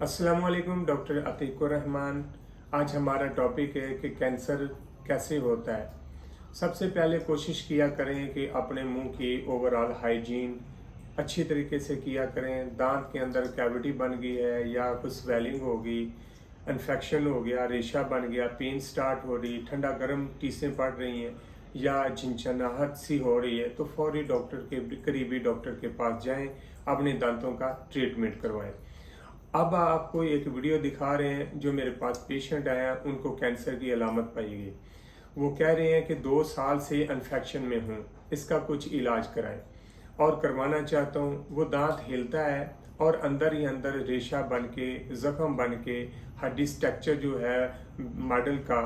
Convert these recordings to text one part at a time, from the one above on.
अस्सलाम वालेकुम, डॉक्टर अतीकुर रहमान। आज हमारा टॉपिक है कि कैंसर कैसे होता है। सबसे पहले कोशिश किया करें कि अपने मुंह की ओवरऑल हाइजीन अच्छी तरीके से किया करें। दांत के अंदर कैविटी बन गई है या कुछ स्वेलिंग हो गई, इन्फेक्शन हो गया, रेशा बन गया, पेन स्टार्ट हो रही, ठंडा गर्म टीसें पड़ रही हैं या झिनझनाहट सी हो रही है तो फौरी डॉक्टर के करीबी डॉक्टर के पास जाएं, अपने दांतों का ट्रीटमेंट करवाएं। अब आपको एक वीडियो दिखा रहे हैं जो मेरे पास पेशेंट आया, उनको कैंसर की अलामत पाई गई। वो कह रहे हैं कि 2 साल से इन्फेक्शन में हूँ, इसका कुछ इलाज कराएं और करवाना चाहता हूँ। वो दांत हिलता है और अंदर ही अंदर रेशा बन के, जख्म बन के, हड्डी स्ट्रक्चर जो है मॉडल का,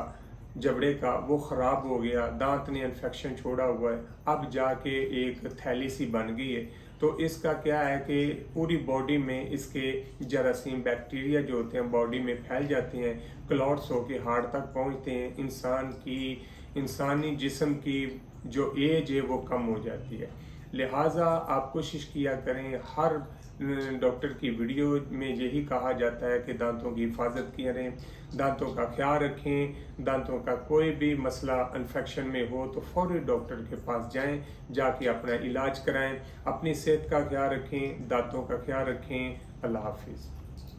जबड़े का, वो ख़राब हो गया, दांत ने इन्फेक्शन छोड़ा हुआ है, अब जाके एक थैली सी बन गई है। तो इसका क्या है कि पूरी बॉडी में इसके जरासीम बैक्टीरिया जो होते हैं बॉडी में फैल जाते हैं, क्लॉट्स होके हार्ट तक पहुंचते हैं, इंसानी जिस्म की जो एज है वो कम हो जाती है। लिहाजा आप कोशिश किया करें, हर डॉक्टर की वीडियो में यही कहा जाता है कि दांतों की हिफाजत करें, दांतों का ख्याल रखें। दांतों का कोई भी मसला इन्फेक्शन में हो तो फौरी डॉक्टर के पास जाएं, जाके अपना इलाज कराएं। अपनी सेहत का ख्याल रखें, दांतों का ख्याल रखें। अल्लाह हाफिज़।